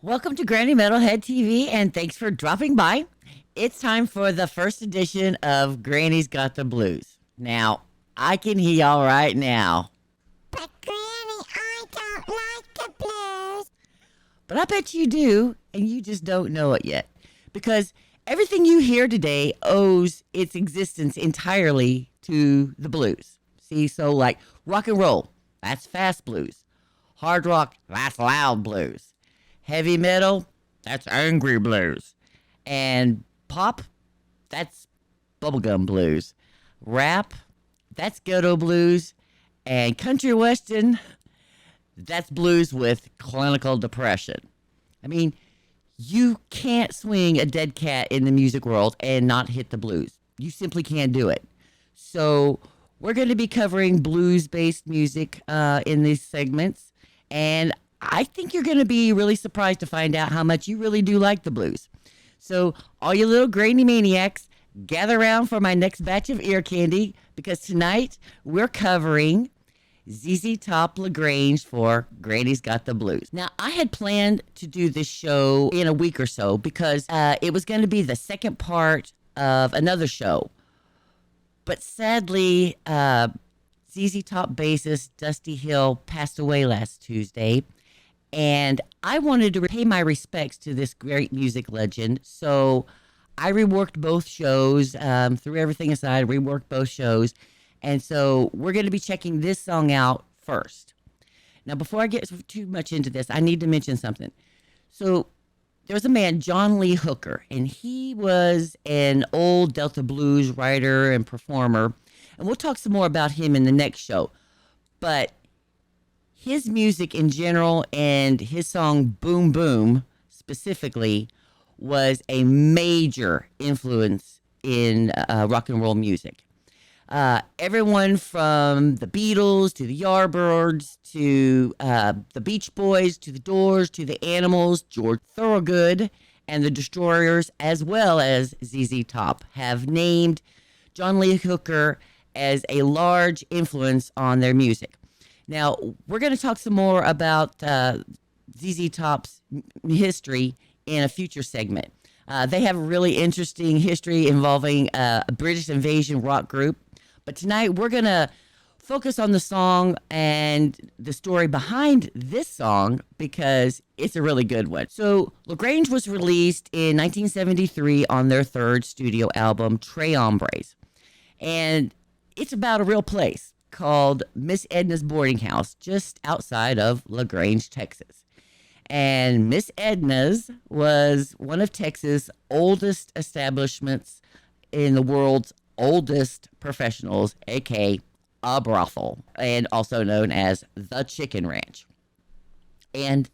Welcome to Granny Metalhead TV, and thanks for dropping by. It's time for the first edition of Granny's Got the Blues. Now, I can hear y'all right now, But Granny, I don't like the blues. but I bet you do, and you just don't know it yet. Because everything you hear today owes its existence entirely to the blues. See, so like rock and roll, that's fast blues. Hard rock, that's loud blues. Heavy metal, that's angry blues. And pop, that's bubblegum blues. Rap, that's ghetto blues. And country western, that's blues with clinical depression. I mean, you can't swing a dead cat in the music world and not hit the blues. You simply can't do it. So, we're going to be covering blues based music in these segments. And I think you're going to be really surprised to find out how much you really do like the blues. So, all you little grainy maniacs, gather around for my next batch of ear candy because tonight we're covering ZZ Top LaGrange for Granny's Got the Blues. Now, I had planned to do this show in a week or so because it was going to be the second part of another show. But sadly, ZZ Top bassist Dusty Hill passed away last Tuesday. And I wanted to pay my respects to this great music legend. So I reworked both shows, threw everything aside, reworked both shows. And so we're going to be checking this song out first. Now, before I get too much into this, I need to mention something. So there's a man, John Lee Hooker, and he was an old Delta blues writer and performer. And we'll talk some more about him in the next show. But his music in general and his song Boom Boom specifically was a major influence in rock and roll music. Everyone from the Beatles to the Yardbirds to the Beach Boys to the Doors to the Animals, George Thorogood and the Destroyers, as well as ZZ Top, have named John Lee Hooker as a large influence on their music. Now, we're going to talk some more about ZZ Top's history in a future segment. They have a really interesting history involving a British invasion rock group. But tonight, we're going to focus on the song and the story behind this song because it's a really good one. So, LaGrange was released in 1973 on their third studio album, Tres Hombres. And it's about a real place called Miss Edna's Boarding House, just outside of LaGrange, Texas. And Miss Edna's was one of Texas' oldest establishments in the world's oldest professionals, aka a brothel, and also known as the Chicken Ranch. And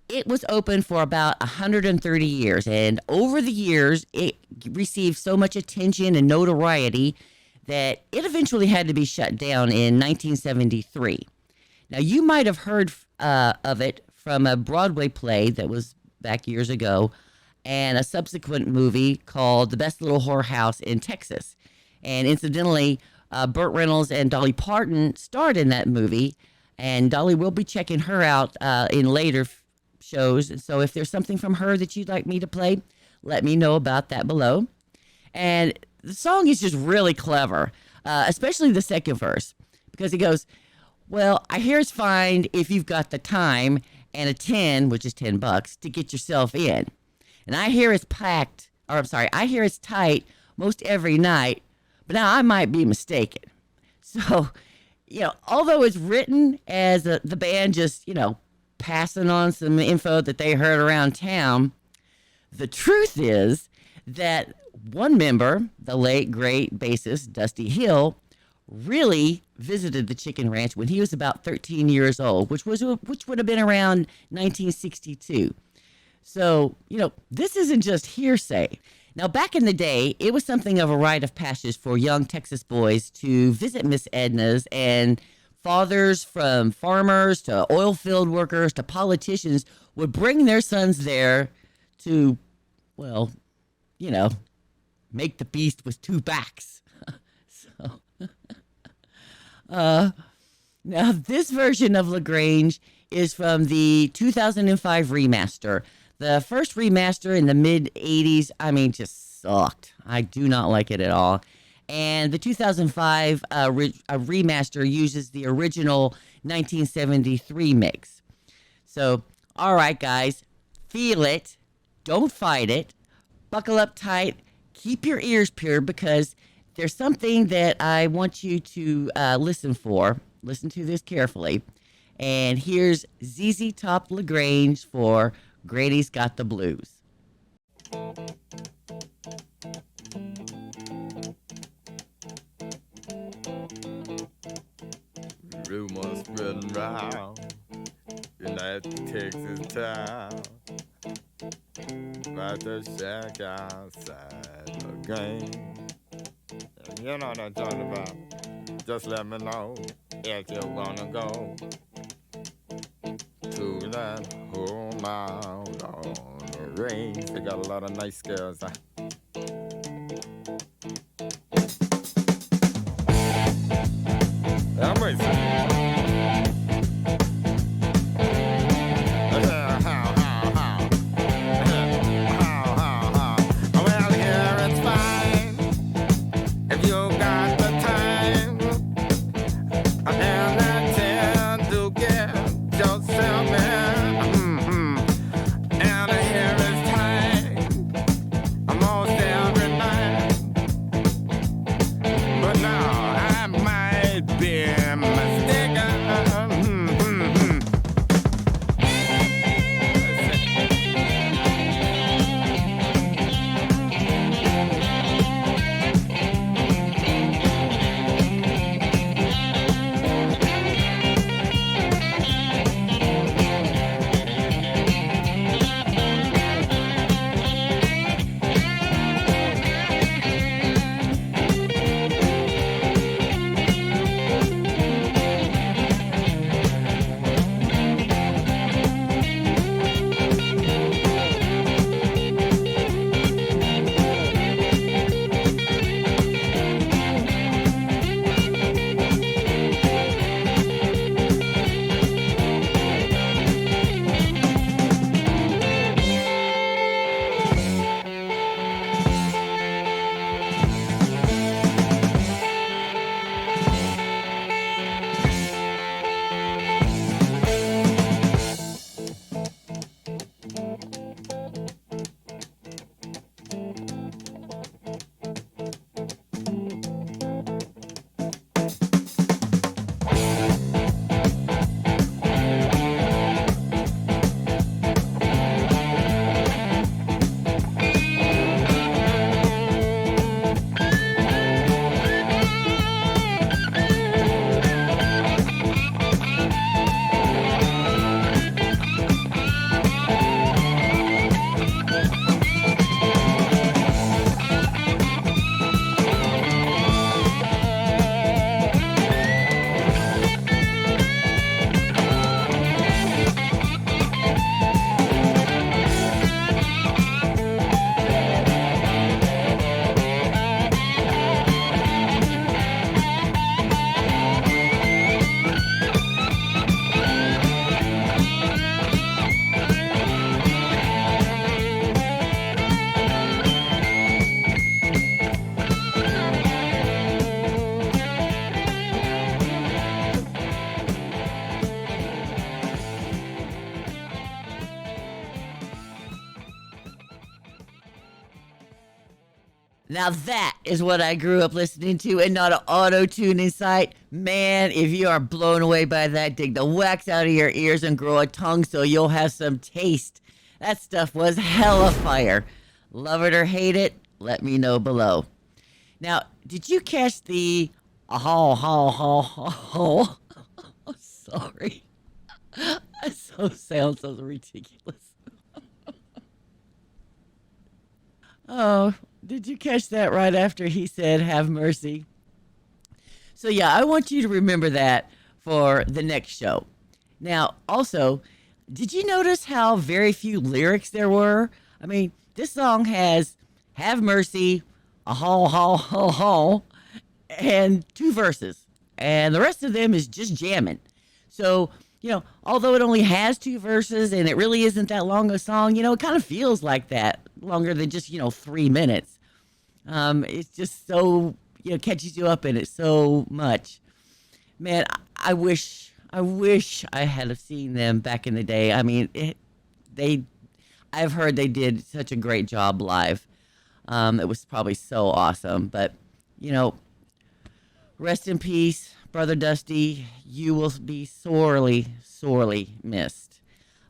it was open for about 130 years. And over the years, it received so much attention and notoriety that it eventually had to be shut down in 1973. Now, you might have heard of it from a Broadway play that was back years ago and a subsequent movie called The Best Little Whorehouse in Texas. And incidentally, Burt Reynolds and Dolly Parton starred in that movie, and Dolly will be checking her out in later shows. So if there's something from her that you'd like me to play, let me know about that below. And the song is just really clever, especially the second verse, because it goes, well, I hear it's fine if you've got the time and a 10, which is $10, to get yourself in. And I hear it's packed, or I'm sorry, I hear it's tight most every night, but now I might be mistaken. So, although it's written as the band just, passing on some info that they heard around town, the truth is that one member, the late great bassist Dusty Hill, really visited the Chicken Ranch when he was about 13 years old, which would have been around 1962. So, this isn't just hearsay. Now, back in the day, it was something of a rite of passage for young Texas boys to visit Miss Edna's, and fathers from farmers to oil field workers to politicians would bring their sons there to, well, make the beast with two backs. So, Now, this version of LaGrange is from the 2005 remaster. The first remaster in the mid 80s, I mean, just sucked. I do not like it at all. And the 2005 remaster uses the original 1973 mix. So, all right, guys, feel it. Don't fight it. Buckle up tight. Keep your ears peeled because there's something that I want you to listen for. Listen to this carefully. And here's ZZ Top LaGrange for Grady's Got the Blues. Rumors spreading round in that Texas town about the shack outside the game. You know what I'm talking about. Just let me know if you wanna go to that home out on the range. They got a lot of nice girls. I'm racing. Well, here it's fine if you got the time and the chance to get yourself in. And here is time almost every night. But now I might be mistaken. Now that is what I grew up listening to and not an auto-tuning site. Man, if you are blown away by that, dig the wax out of your ears and grow a tongue so you'll have some taste. That stuff was hella fire. Love it or hate it, let me know below. Now, did you catch the sorry. I sound so ridiculous. Oh, did you catch that right after he said, have mercy? So, yeah, I want you to remember that for the next show. Now, also, did you notice how very few lyrics there were? I mean, this song has have mercy, a haw, haw, haw, haw, and two verses. and the rest of them is just jamming. So, although it only has two verses and it really isn't that long a song, it kind of feels like that, longer than just, 3 minutes. It's just so, catches you up in it so much. Man, I wish I had have seen them back in the day. I mean, I've heard they did such a great job live. It was probably so awesome. But, rest in peace, Brother Dusty. You will be sorely, sorely missed.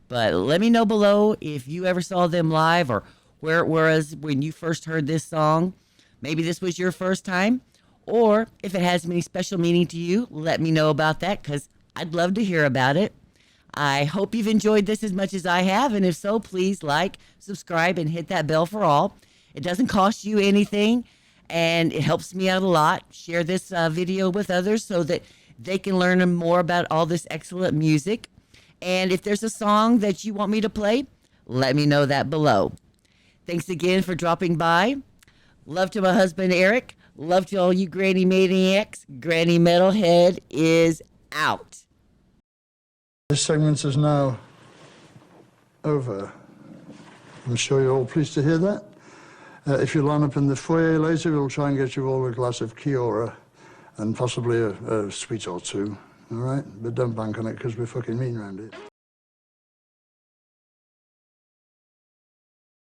But let me know below if you ever saw them live or where it was when you first heard this song. Maybe this was your first time. Or if it has any special meaning to you, let me know about that because I'd love to hear about it. I hope you've enjoyed this as much as I have. And if so, please like, subscribe, and hit that bell for all. It doesn't cost you anything, and it helps me out a lot. Share this video with others so that they can learn more about all this excellent music. And if there's a song that you want me to play, let me know that below. Thanks again for dropping by. Love to my husband, Eric. Love to all you Granny Maniacs. Granny Metalhead is out. This segment is now over. I'm sure you're all pleased to hear that. If you line up in the foyer later, we'll try and get you all a glass of Kiora and possibly a sweet or two, all right? But don't bank on it because we're fucking mean around here.